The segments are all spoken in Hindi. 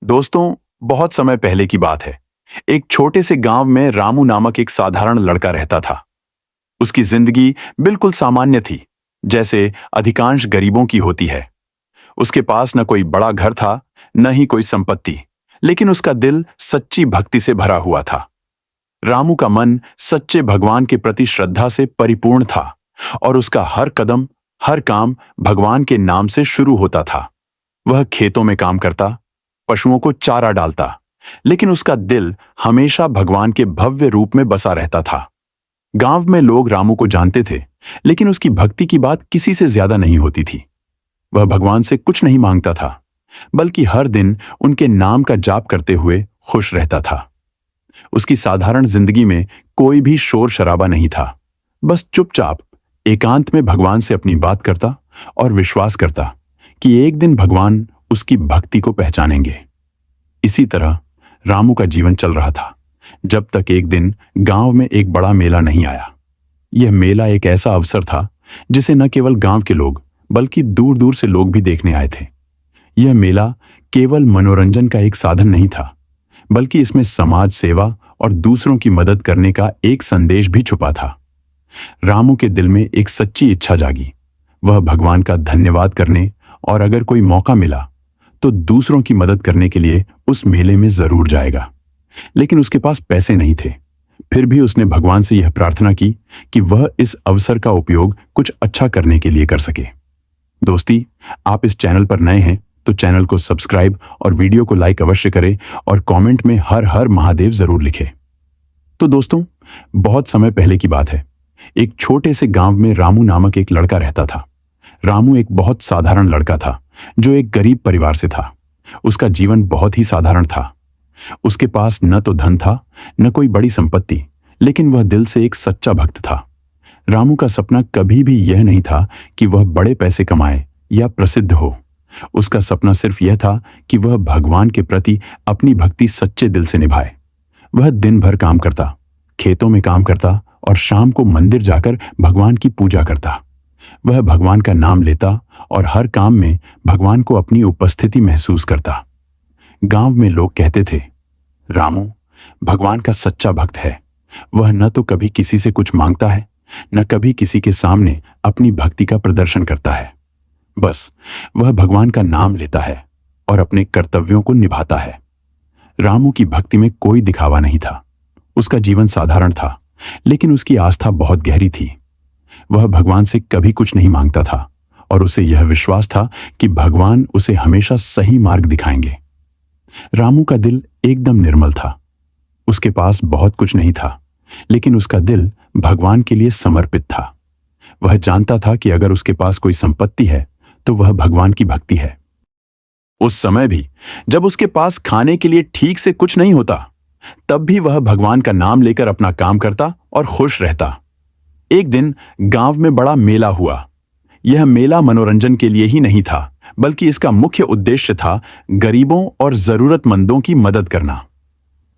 दोस्तों, बहुत समय पहले की बात है। एक छोटे से गांव में रामू नामक एक साधारण लड़का रहता था। उसकी जिंदगी बिल्कुल सामान्य थी, जैसे अधिकांश गरीबों की होती है। उसके पास न कोई बड़ा घर था, न ही कोई संपत्ति, लेकिन उसका दिल सच्ची भक्ति से भरा हुआ था। रामू का मन सच्चे भगवान के प्रति श्रद्धा से परिपूर्ण था और उसका हर कदम, हर काम भगवान के नाम से शुरू होता था। वह खेतों में काम करता, पशुओं को चारा डालता, लेकिन उसका दिल हमेशा भगवान के भव्य रूप में बसा रहता था। गांव में लोग रामू को जानते थे, लेकिन उसकी भक्ति की बात किसी से ज्यादा नहीं होती थी। वह भगवान से कुछ नहीं मांगता था, बल्कि हर दिन उनके नाम का जाप करते हुए खुश रहता था। उसकी साधारण जिंदगी में कोई भी शोर शराबा नहीं था। बस चुपचाप एकांत में भगवान से अपनी बात करता और विश्वास करता कि एक दिन भगवान उसकी भक्ति को पहचानेंगे। इसी तरह रामू का जीवन चल रहा था, जब तक एक दिन गांव में एक बड़ा मेला नहीं आया। यह मेला एक ऐसा अवसर था जिसे न केवल गांव के लोग, बल्कि दूर दूर से लोग भी देखने आए थे। यह मेला केवल मनोरंजन का एक साधन नहीं था, बल्कि इसमें समाज सेवा और दूसरों की मदद करने का एक संदेश भी छुपा था। रामू के दिल में एक सच्ची इच्छा जागी। वह भगवान का धन्यवाद करने और अगर कोई मौका मिला तो दूसरों की मदद करने के लिए उस मेले में जरूर जाएगा। लेकिन उसके पास पैसे नहीं थे। फिर भी उसने भगवान से यह प्रार्थना की कि वह इस अवसर का उपयोग कुछ अच्छा करने के लिए कर सके। दोस्ती, आप इस चैनल पर नए हैं तो चैनल को सब्सक्राइब और वीडियो को लाइक अवश्य करें और कमेंट में हर हर महादेव जरूर लिखें। तो दोस्तों, बहुत समय पहले की बात है। एक छोटे से गांव में रामू नामक एक लड़का रहता था। रामू एक बहुत साधारण लड़का था, जो एक गरीब परिवार से था। उसका जीवन बहुत ही साधारण था। उसके पास न तो धन था, न कोई बड़ी संपत्ति, लेकिन वह दिल से एक सच्चा भक्त था। रामू का सपना कभी भी यह नहीं था कि वह बड़े पैसे कमाए या प्रसिद्ध हो। उसका सपना सिर्फ यह था कि वह भगवान के प्रति अपनी भक्ति सच्चे दिल से निभाए। वह दिन भर काम करता, खेतों में काम करता और शाम को मंदिर जाकर भगवान की पूजा करता। वह भगवान का नाम लेता और हर काम में भगवान को अपनी उपस्थिति महसूस करता। गांव में लोग कहते थे, रामू भगवान का सच्चा भक्त है। वह न तो कभी किसी से कुछ मांगता है, न कभी किसी के सामने अपनी भक्ति का प्रदर्शन करता है। बस वह भगवान का नाम लेता है और अपने कर्तव्यों को निभाता है। रामू की भक्ति में कोई दिखावा नहीं था। उसका जीवन साधारण था, लेकिन उसकी आस्था बहुत गहरी थी। वह भगवान से कभी कुछ नहीं मांगता था और उसे यह विश्वास था कि भगवान उसे हमेशा सही मार्ग दिखाएंगे। रामू का दिल एकदम निर्मल था। उसके पास बहुत कुछ नहीं था, लेकिन उसका दिल भगवान के लिए समर्पित था। वह जानता था कि अगर उसके पास कोई संपत्ति है तो वह भगवान की भक्ति है। उस समय भी जब उसके पास खाने के लिए ठीक से कुछ नहीं होता, तब भी वह भगवान का नाम लेकर अपना काम करता और खुश रहता। एक दिन गांव में बड़ा मेला हुआ। यह मेला मनोरंजन के लिए ही नहीं था, बल्कि इसका मुख्य उद्देश्य था गरीबों और जरूरतमंदों की मदद करना।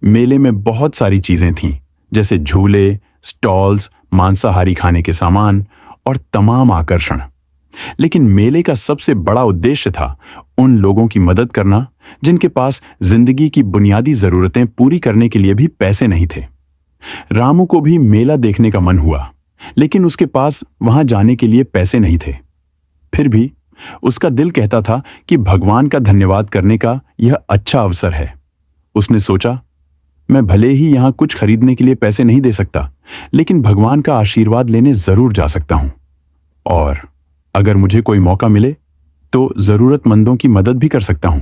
मेले में बहुत सारी चीजें थीं, जैसे झूले, स्टॉल्स, मांसाहारी खाने के सामान और तमाम आकर्षण। लेकिन मेले का सबसे बड़ा उद्देश्य था उन लोगों की मदद करना जिनके पास जिंदगी की बुनियादी जरूरतें पूरी करने के लिए भी पैसे नहीं थे। रामू को भी मेला देखने का मन हुआ, लेकिन उसके पास वहां जाने के लिए पैसे नहीं थे। फिर भी उसका दिल कहता था कि भगवान का धन्यवाद करने का यह अच्छा अवसर है। उसने सोचा, मैं भले ही यहां कुछ खरीदने के लिए पैसे नहीं दे सकता, लेकिन भगवान का आशीर्वाद लेने जरूर जा सकता हूं। और अगर मुझे कोई मौका मिले तो जरूरतमंदों की मदद भी कर सकता हूं।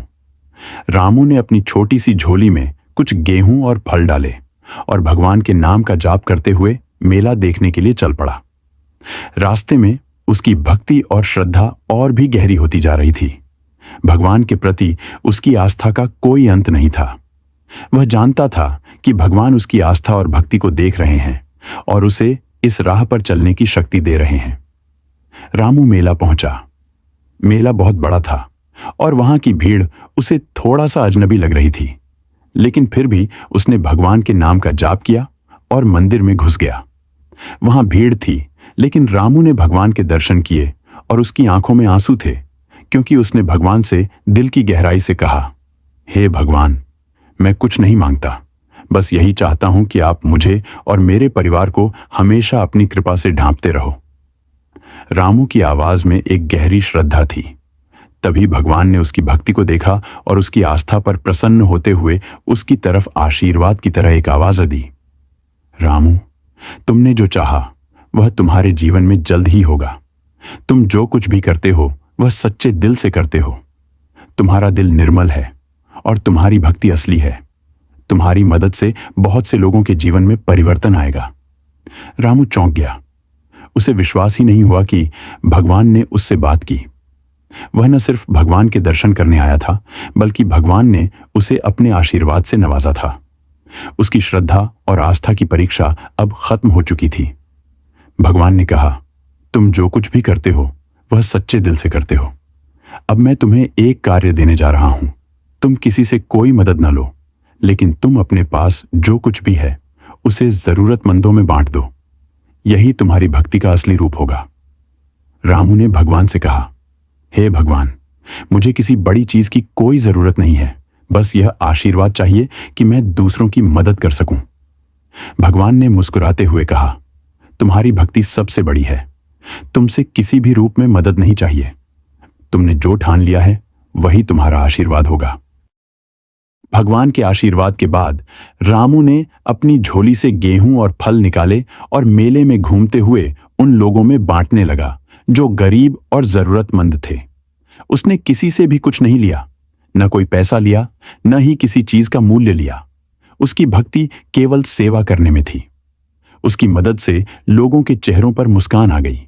रामू ने अपनी छोटी सी झोली में कुछ गेहूं और फल डाले और भगवान के नाम का जाप करते हुए मेला देखने के लिए चल पड़ा। रास्ते में उसकी भक्ति और श्रद्धा और भी गहरी होती जा रही थी। भगवान के प्रति उसकी आस्था का कोई अंत नहीं था। वह जानता था कि भगवान उसकी आस्था और भक्ति को देख रहे हैं और उसे इस राह पर चलने की शक्ति दे रहे हैं। रामू मेला पहुंचा। मेला बहुत बड़ा था और वहां की भीड़ उसे थोड़ा सा अजनबी लग रही थी, लेकिन फिर भी उसने भगवान के नाम का जाप किया और मंदिर में घुस गया। वहां भीड़ थी, लेकिन रामू ने भगवान के दर्शन किए और उसकी आंखों में आंसू थे, क्योंकि उसने भगवान से दिल की गहराई से कहा, हे भगवान, मैं कुछ नहीं मांगता, बस यही चाहता हूं कि आप मुझे और मेरे परिवार को हमेशा अपनी कृपा से ढांपते रहो। रामू की आवाज में एक गहरी श्रद्धा थी। तभी भगवान ने उसकी भक्ति को देखा और उसकी आस्था पर प्रसन्न होते हुए उसकी तरफ आशीर्वाद की तरह एक आवाज दी। रामू, तुमने जो चाहा वह तुम्हारे जीवन में जल्द ही होगा। तुम जो कुछ भी करते हो वह सच्चे दिल से करते हो। तुम्हारा दिल निर्मल है और तुम्हारी भक्ति असली है। तुम्हारी मदद से बहुत से लोगों के जीवन में परिवर्तन आएगा। रामू चौंक गया। उसे विश्वास ही नहीं हुआ कि भगवान ने उससे बात की। वह न सिर्फ भगवान के दर्शन करने आया था, बल्कि भगवान ने उसे अपने आशीर्वाद से नवाजा था। उसकी श्रद्धा और आस्था की परीक्षा अब खत्म हो चुकी थी। भगवान ने कहा, तुम जो कुछ भी करते हो वह सच्चे दिल से करते हो। अब मैं तुम्हें एक कार्य देने जा रहा हूं। तुम किसी से कोई मदद न लो, लेकिन तुम अपने पास जो कुछ भी है उसे जरूरतमंदों में बांट दो। यही तुम्हारी भक्ति का असली रूप होगा। रामू ने भगवान से कहा, हे भगवान, मुझे किसी बड़ी चीज की कोई जरूरत नहीं है, बस यह आशीर्वाद चाहिए कि मैं दूसरों की मदद कर सकूं। भगवान ने मुस्कुराते हुए कहा, तुम्हारी भक्ति सबसे बड़ी है। तुमसे किसी भी रूप में मदद नहीं चाहिए। तुमने जो ठान लिया है वही तुम्हारा आशीर्वाद होगा। भगवान के आशीर्वाद के बाद रामू ने अपनी झोली से गेहूं और फल निकाले और मेले में घूमते हुए उन लोगों में बांटने लगा जो गरीब और जरूरतमंद थे। उसने किसी से भी कुछ नहीं लिया, न कोई पैसा लिया, न ही किसी चीज का मूल्य लिया। उसकी भक्ति केवल सेवा करने में थी। उसकी मदद से लोगों के चेहरों पर मुस्कान आ गई।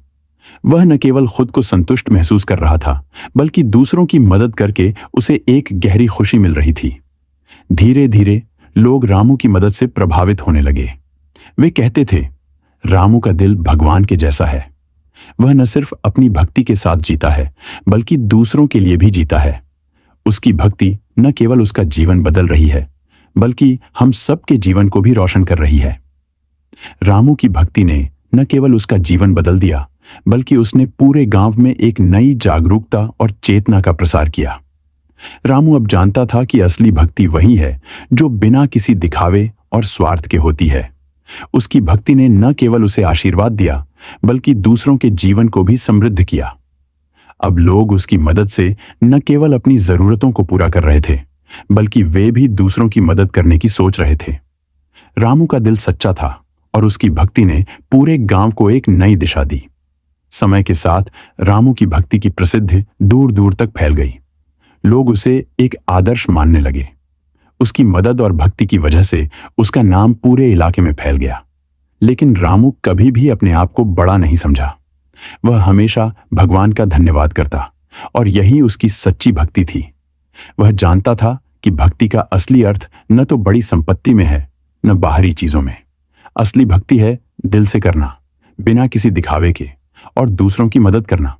वह न केवल खुद को संतुष्ट महसूस कर रहा था, बल्कि दूसरों की मदद करके उसे एक गहरी खुशी मिल रही थी। धीरे धीरे लोग रामू की मदद से प्रभावित होने लगे। वे कहते थे, रामू का दिल भगवान के जैसा है। वह न सिर्फ अपनी भक्ति के साथ जीता है, बल्कि दूसरों के लिए भी जीता है। उसकी भक्ति न केवल उसका जीवन बदल रही है, बल्कि हम सबके जीवन को भी रोशन कर रही है। रामू की भक्ति ने न केवल उसका जीवन बदल दिया, बल्कि उसने पूरे गांव में एक नई जागरूकता और चेतना का प्रसार किया। रामू अब जानता था कि असली भक्ति वही है जो बिना किसी दिखावे और स्वार्थ के होती है। उसकी भक्ति ने न केवल उसे आशीर्वाद दिया, बल्कि दूसरों के जीवन को भी समृद्ध किया। अब लोग उसकी मदद से न केवल अपनी जरूरतों को पूरा कर रहे थे, बल्कि वे भी दूसरों की मदद करने की सोच रहे थे। रामू का दिल सच्चा था और उसकी भक्ति ने पूरे गांव को एक नई दिशा दी। समय के साथ रामू की भक्ति की प्रसिद्धि दूर दूर तक फैल गई। लोग उसे एक आदर्श मानने लगे। उसकी मदद और भक्ति की वजह से उसका नाम पूरे इलाके में फैल गया। लेकिन रामू कभी भी अपने आप को बड़ा नहीं समझा। वह हमेशा भगवान का धन्यवाद करता और यही उसकी सच्ची भक्ति थी। वह जानता था कि भक्ति का असली अर्थ न तो बड़ी संपत्ति में है, न बाहरी चीजों में। असली भक्ति है दिल से करना, बिना किसी दिखावे के, और दूसरों की मदद करना।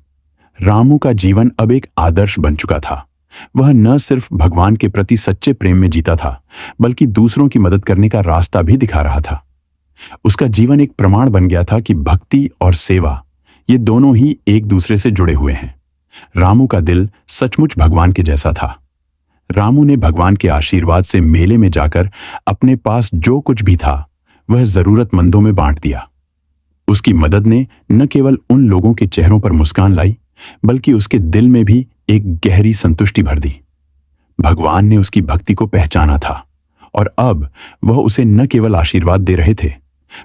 रामू का जीवन अब एक आदर्श बन चुका था। वह न सिर्फ भगवान के प्रति सच्चे प्रेम में जीता था, बल्कि दूसरों की मदद करने का रास्ता भी दिखा रहा था। उसका जीवन एक प्रमाण बन गया था कि भक्ति और सेवा, ये दोनों ही एक दूसरे से जुड़े हुए हैं। रामू का दिल सचमुच भगवान के जैसा था। रामू ने भगवान के आशीर्वाद से मेले में जाकर अपने पास जो कुछ भी था वह जरूरतमंदों में बांट दिया। उसकी मदद ने न केवल उन लोगों के चेहरों पर मुस्कान लाई, बल्कि उसके दिल में भी एक गहरी संतुष्टि भर दी। भगवान ने उसकी भक्ति को पहचाना था और अब वह उसे न केवल आशीर्वाद दे रहे थे,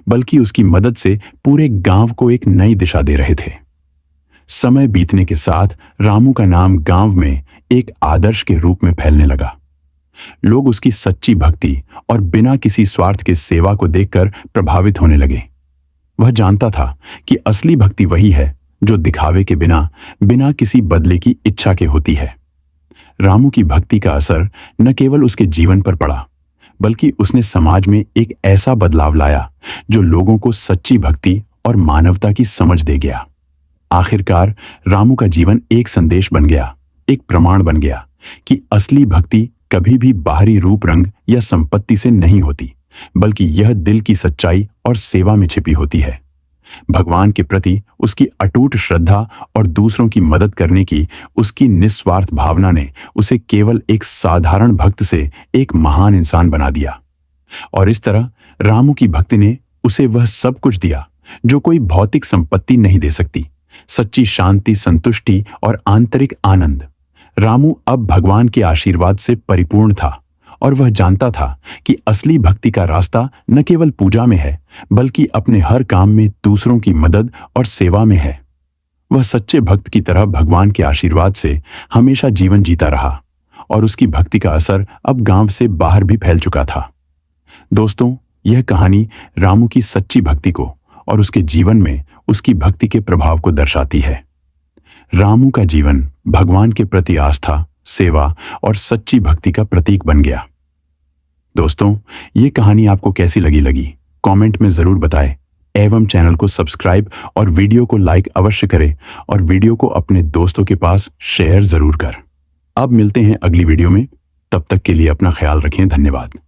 बल्कि उसकी मदद से पूरे गांव को एक नई दिशा दे रहे थे। समय बीतने के साथ रामू का नाम गांव में एक आदर्श के रूप में फैलने लगा। लोग उसकी सच्ची भक्ति और बिना किसी स्वार्थ के सेवा को देखकर प्रभावित होने लगे। वह जानता था कि असली भक्ति वही है जो दिखावे के बिना किसी बदले की इच्छा के होती है। रामू की भक्ति का असर न केवल उसके जीवन पर पड़ा, बल्कि उसने समाज में एक ऐसा बदलाव लाया जो लोगों को सच्ची भक्ति और मानवता की समझ दे गया। आखिरकार रामू का जीवन एक संदेश बन गया, एक प्रमाण बन गया कि असली भक्ति कभी भी बाहरी रूप रंग या संपत्ति से नहीं होती, बल्कि यह दिल की सच्चाई और सेवा में छिपी होती है। भगवान के प्रति उसकी अटूट श्रद्धा और दूसरों की मदद करने की उसकी निस्वार्थ भावना ने उसे केवल एक साधारण भक्त से एक महान इंसान बना दिया। और इस तरह रामू की भक्ति ने उसे वह सब कुछ दिया जो कोई भौतिक संपत्ति नहीं दे सकती, सच्ची शांति, संतुष्टि और आंतरिक आनंद। रामू अब भगवान के आशीर्वाद से परिपूर्ण था और वह जानता था कि असली भक्ति का रास्ता न केवल पूजा में है, बल्कि अपने हर काम में दूसरों की मदद और सेवा में है। वह सच्चे भक्त की तरह भगवान के आशीर्वाद से हमेशा जीवन जीता रहा और उसकी भक्ति का असर अब गांव से बाहर भी फैल चुका था। दोस्तों, यह कहानी रामू की सच्ची भक्ति को और उसके जीवन में उसकी भक्ति के प्रभाव को दर्शाती है। रामू का जीवन भगवान के प्रति आस्था, सेवा और सच्ची भक्ति का प्रतीक बन गया। दोस्तों, ये कहानी आपको कैसी लगी कमेंट में जरूर बताएं एवं चैनल को सब्सक्राइब और वीडियो को लाइक अवश्य करें और वीडियो को अपने दोस्तों के पास शेयर जरूर कर। अब मिलते हैं अगली वीडियो में, तब तक के लिए अपना ख्याल रखें। धन्यवाद।